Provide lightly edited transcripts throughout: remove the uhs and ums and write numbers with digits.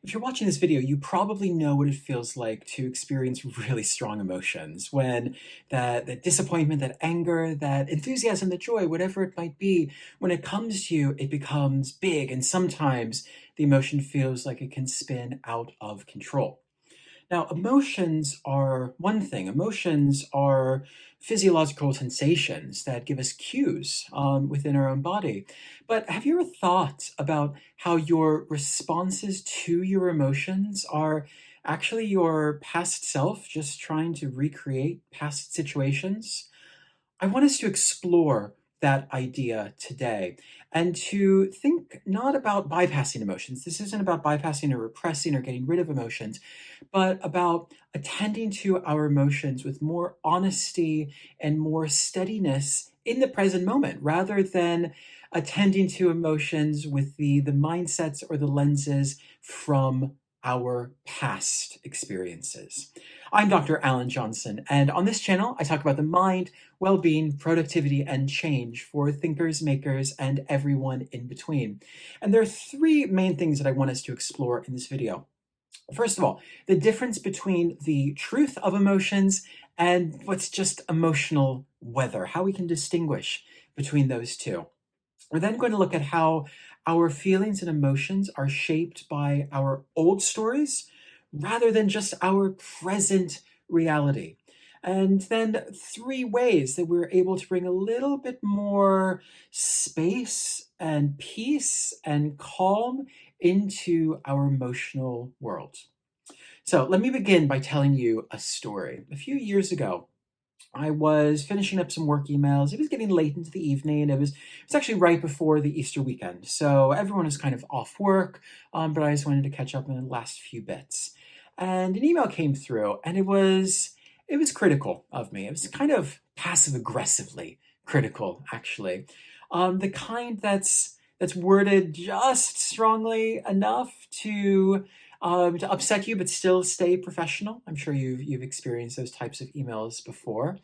If you're watching this video, you probably know what it feels like to experience really strong emotions when that disappointment, that anger, that enthusiasm, that joy, whatever it might be, when it comes to you, it becomes big. And sometimes the emotion feels like it can spin out of control. Now, emotions are one thing. Emotions are physiological sensations that give us cues within our own body. But have you ever thought about how your responses to your emotions are actually your past self just trying to recreate past situations? I want us to explore that idea today and to think not about bypassing emotions. This isn't about bypassing or repressing or getting rid of emotions, but about attending to our emotions with more honesty and more steadiness in the present moment rather than attending to emotions with the mindsets or the lenses from our past experiences. I'm Dr. Alan Johnson, and on this channel, I talk about the mind, well-being, productivity, and change for thinkers, makers, and everyone in between. And there are three main things that I want us to explore in this video. First of all, the difference between the truth of emotions and what's just emotional weather, how we can distinguish between those two. We're then going to look at how our feelings and emotions are shaped by our old stories rather than just our present reality. And then three ways that we're able to bring a little bit more space and peace and calm into our emotional world. So let me begin by telling you a story. A few years ago, I was finishing up some work emails. It was getting late into the evening. It was actually right before the Easter weekend. So everyone was kind of off work, but I just wanted to catch up on the last few bits. And an email came through, and it was critical of me. It was kind of passive aggressively critical, actually. The kind that's worded just strongly enough to upset you, but still stay professional. I'm sure you've experienced those types of emails before.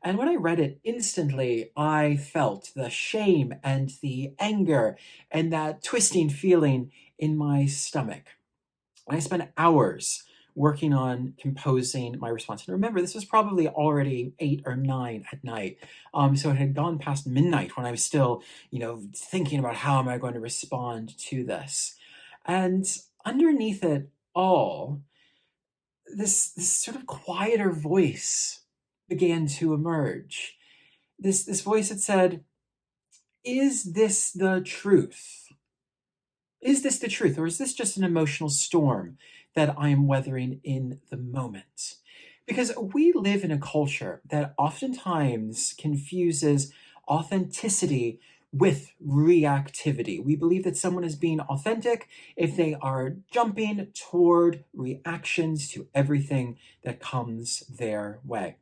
And when I read it, instantly I felt the shame and the anger and that twisting feeling in my stomach. And I spent hours working on composing my response. And remember, this was probably already 8 or 9 at night. So it had gone past midnight when I was still, thinking about how am I going to respond to this. And underneath it all, this sort of quieter voice began to emerge. This voice that said, "Is this the truth? Is this the truth, or is this just an emotional storm that I am weathering in the moment?" Because we live in a culture that oftentimes confuses authenticity with reactivity. We believe that someone is being authentic if they are jumping toward reactions to everything that comes their way.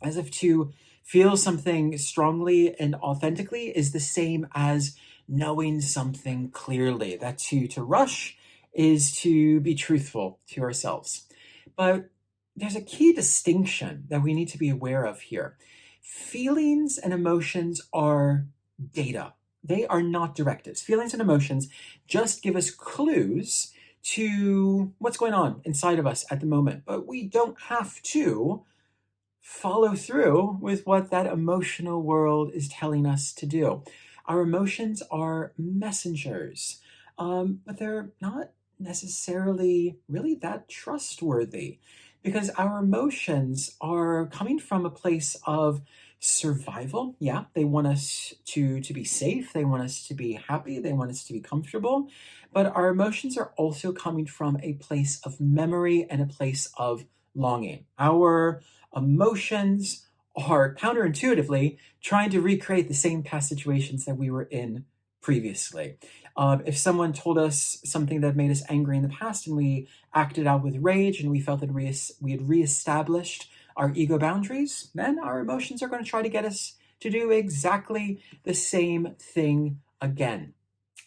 As if to feel something strongly and authentically is the same as knowing something clearly. That to rush is to be truthful to ourselves. But there's a key distinction that we need to be aware of here. Feelings and emotions are data. They are not directives. Feelings and emotions just give us clues to what's going on inside of us at the moment, but we don't have to follow through with what that emotional world is telling us to do. Our emotions are messengers, but they're not necessarily really that trustworthy because our emotions are coming from a place of survival. Yeah, they want us to be safe, they want us to be happy, they want us to be comfortable, but our emotions are also coming from a place of memory and a place of longing. Our emotions are counterintuitively trying to recreate the same past situations that we were in previously. If someone told us something that made us angry in the past and we acted out with rage and we felt that we had reestablished our ego boundaries, then our emotions are going to try to get us to do exactly the same thing again.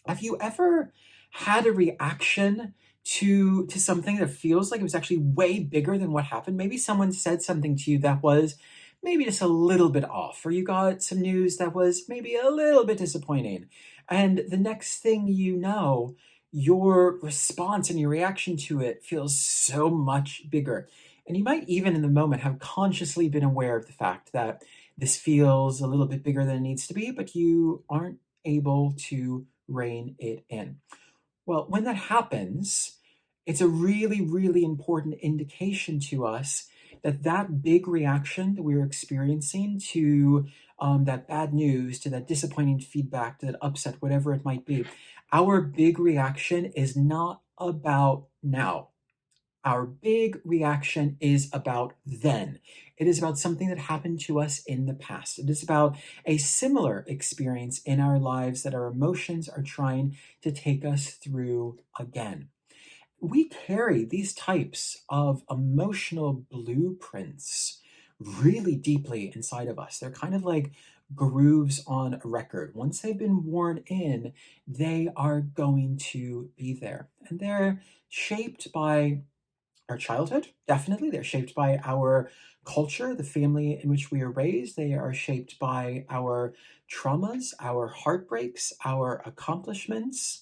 Have you ever had a reaction to something that feels like it was actually way bigger than what happened? Maybe someone said something to you that was maybe just a little bit off, or you got some news that was maybe a little bit disappointing. And the next thing you know, your response and your reaction to it feels so much bigger. And you might even in the moment have consciously been aware of the fact that this feels a little bit bigger than it needs to be, but you aren't able to rein it in. Well, when that happens, it's a really, really important indication to us that that big reaction that we're experiencing to that bad news, to that disappointing feedback, to that upset, whatever it might be, our big reaction is not about now. Our big reaction is about then. It is about something that happened to us in the past. It is about a similar experience in our lives that our emotions are trying to take us through again. We carry these types of emotional blueprints really deeply inside of us. They're kind of like grooves on a record. Once they've been worn in, they are going to be there. And they're shaped by our childhood, definitely. They're shaped by our culture, the family in which we are raised. They are shaped by our traumas, our heartbreaks, our accomplishments.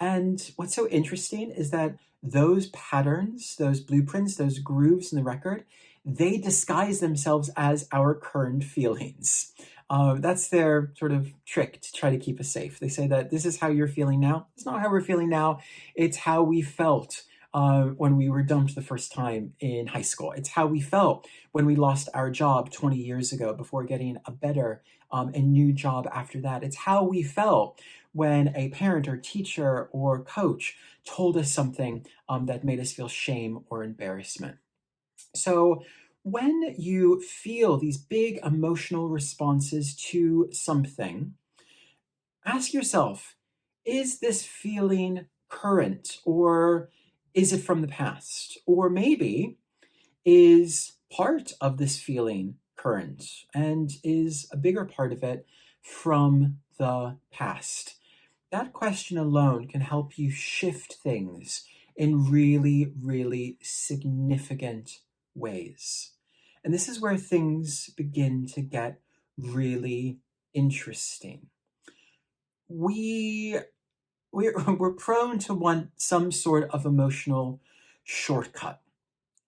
And what's so interesting is that those patterns, those blueprints, those grooves in the record, they disguise themselves as our current feelings. That's their sort of trick to try to keep us safe. They say that this is how you're feeling now. It's not how we're feeling now. It's how we felt when we were dumped the first time in high school. It's how we felt when we lost our job 20 years ago before getting a better and new job after that. It's how we felt when a parent or teacher or coach told us something that made us feel shame or embarrassment. So, when you feel these big emotional responses to something, ask yourself, is this feeling current or is it from the past? Or maybe is part of this feeling current and is a bigger part of it from the past? That question alone can help you shift things in really, really significant ways. And this is where things begin to get really interesting. We we're prone to want some sort of emotional shortcut.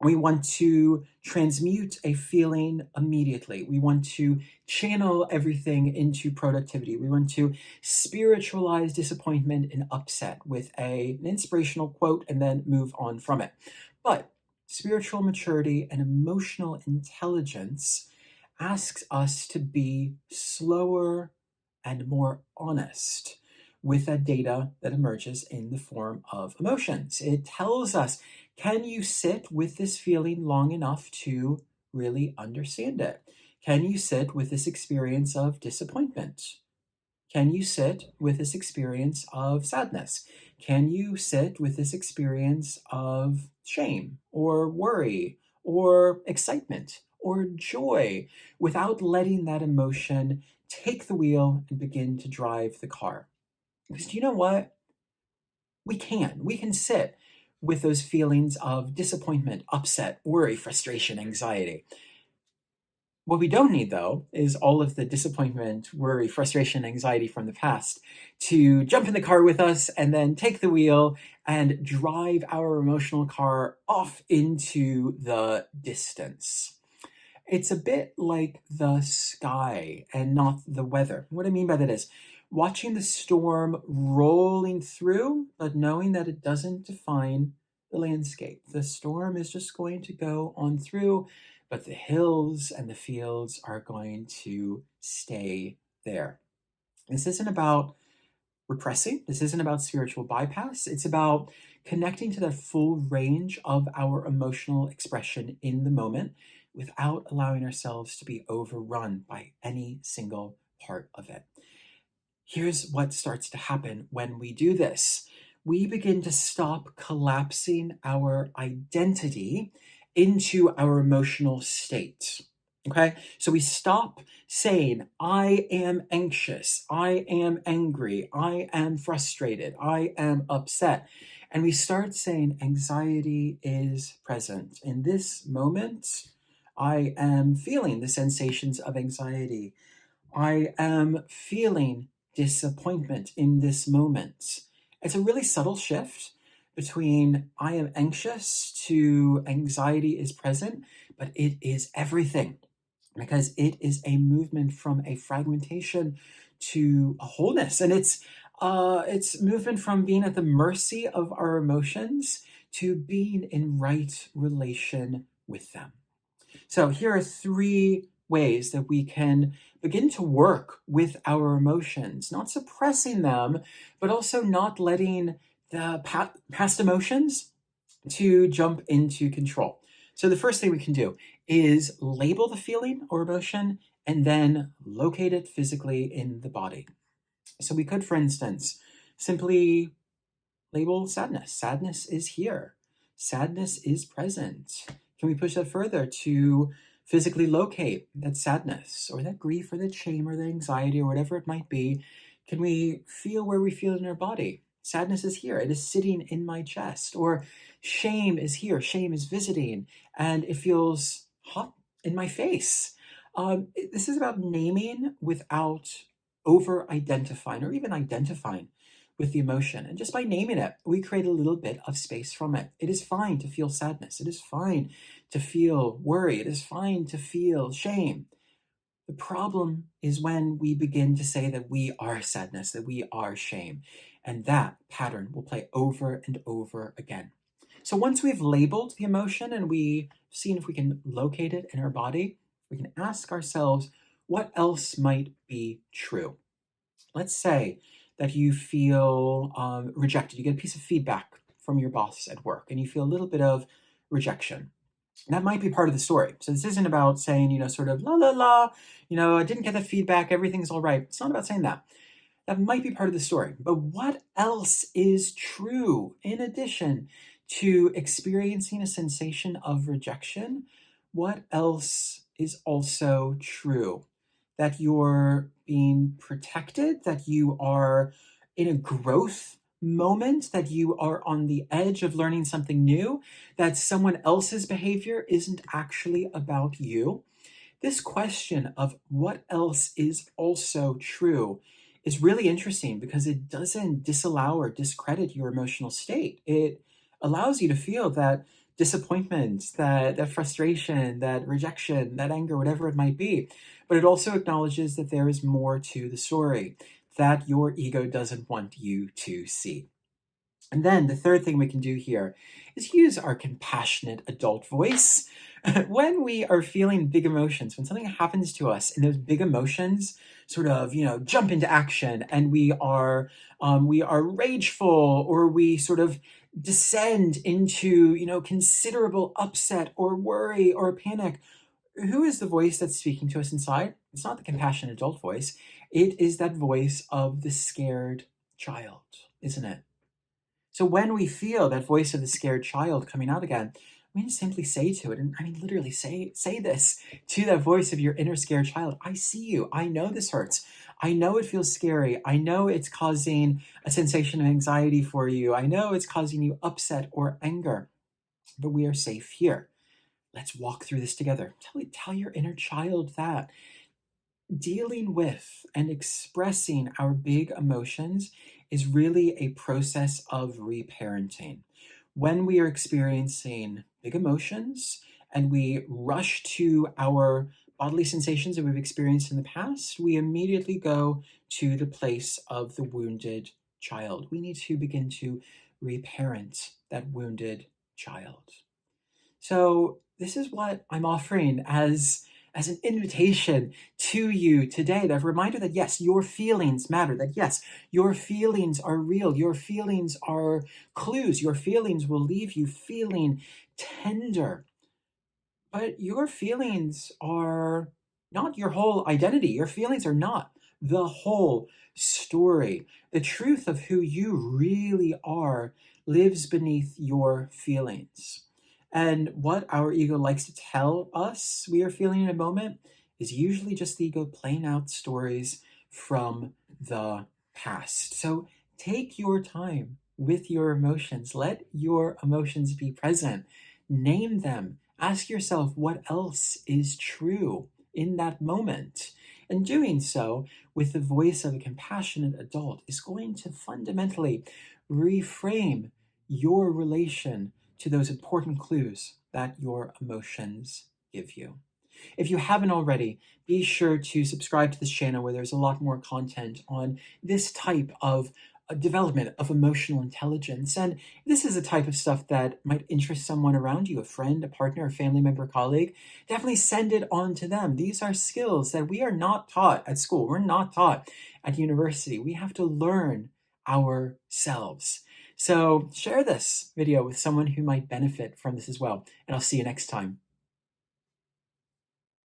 We want to transmute a feeling immediately. We want to channel everything into productivity. We want to spiritualize disappointment and upset with an inspirational quote and then move on from it. But spiritual maturity and emotional intelligence asks us to be slower and more honest with that data that emerges in the form of emotions. It tells us, can you sit with this feeling long enough to really understand it? Can you sit with this experience of disappointment? Can you sit with this experience of sadness? Can you sit with this experience of shame or worry or excitement or joy without letting that emotion take the wheel and begin to drive the car? Because do you know what? We can sit with those feelings of disappointment, upset, worry, frustration, anxiety. What we don't need, though, is all of the disappointment, worry, frustration, anxiety from the past to jump in the car with us and then take the wheel and drive our emotional car off into the distance. It's a bit like the sky and not the weather. What I mean by that is watching the storm rolling through, but knowing that it doesn't define the landscape. The storm is just going to go on through, but the hills and the fields are going to stay there. This isn't about repressing. This isn't about spiritual bypass. It's about connecting to the full range of our emotional expression in the moment without allowing ourselves to be overrun by any single part of it. Here's what starts to happen when we do this. We begin to stop collapsing our identity into our emotional state. Okay? So we stop saying, I am anxious, I am angry, I am frustrated, I am upset. And we start saying, anxiety is present. In this moment, I am feeling the sensations of anxiety. I am feeling disappointment in this moment. It's a really subtle shift between I am anxious to anxiety is present, but it is everything because it is a movement from a fragmentation to a wholeness. And it's movement from being at the mercy of our emotions to being in right relation with them. So here are three ways that we can begin to work with our emotions, not suppressing them, but also not letting the past emotions to jump into control. So the first thing we can do is label the feeling or emotion and then locate it physically in the body. So we could, for instance, simply label sadness. Sadness is here. Sadness is present. Can we push that further to physically locate that sadness or that grief or that shame or that anxiety or whatever it might be? Can we feel where we feel it in our body? Sadness is here. It is sitting in my chest. Or shame is here. Shame is visiting and it feels hot in my face. This is about naming without over identifying or even identifying with the emotion. And just by naming it, we create a little bit of space from it. It is fine to feel sadness. It is fine to feel worry. It is fine to feel shame. The problem is when we begin to say that we are sadness, that we are shame. And that pattern will play over and over again. So once we've labeled the emotion and we've seen if we can locate it in our body, we can ask ourselves, what else might be true? Let's say that you feel rejected. You get a piece of feedback from your boss at work and you feel a little bit of rejection. That might be part of the story. So this isn't about saying, sort of la la la, I didn't get the feedback, everything's all right. It's not about saying that. That might be part of the story. But what else is true in addition to experiencing a sensation of rejection? What else is also true? That you're being protected, that you are in a growth moment, that you are on the edge of learning something new, that someone else's behavior isn't actually about you. This question of what else is also true is really interesting because it doesn't disallow or discredit your emotional state. It allows you to feel that disappointment, that frustration, that rejection, that anger, whatever it might be. But it also acknowledges that there is more to the story that your ego doesn't want you to see. And then the third thing we can do here is use our compassionate adult voice. When we are feeling big emotions, when something happens to us and those big emotions sort of, jump into action and we are rageful or we sort of descend into, considerable upset or worry or panic, who is the voice that's speaking to us inside? It's not the compassionate adult voice. It is that voice of the scared child, isn't it? So when we feel that voice of the scared child coming out again, we can simply say to it, and I mean literally say this to that voice of your inner scared child. I see you. I know this hurts. I know it feels scary. I know it's causing a sensation of anxiety for you. I know it's causing you upset or anger, but we are safe here. Let's walk through this together. Tell your inner child that dealing with and expressing our big emotions is really a process of reparenting. When we are experiencing big emotions and we rush to our bodily sensations that we've experienced in the past, we immediately go to the place of the wounded child. We need to begin to reparent that wounded child. So this is what I'm offering as an invitation to you today, that reminder that yes, your feelings matter, that yes, your feelings are real, your feelings are clues, your feelings will leave you feeling tender. But your feelings are not your whole identity. Your feelings are not the whole story. The truth of who you really are lives beneath your feelings. And what our ego likes to tell us we are feeling in a moment is usually just the ego playing out stories from the past. So take your time with your emotions. Let your emotions be present. Name them. Ask yourself what else is true in that moment. And doing so with the voice of a compassionate adult is going to fundamentally reframe your relation to those important clues that your emotions give you. If you haven't already, be sure to subscribe to this channel where there's a lot more content on this type of development of emotional intelligence. And this is a type of stuff that might interest someone around you, a friend, a partner, a family member, colleague. Definitely send it on to them. These are skills that we are not taught at school. We're not taught at university. We have to learn ourselves. So share this video with someone who might benefit from this as well. And I'll see you next time.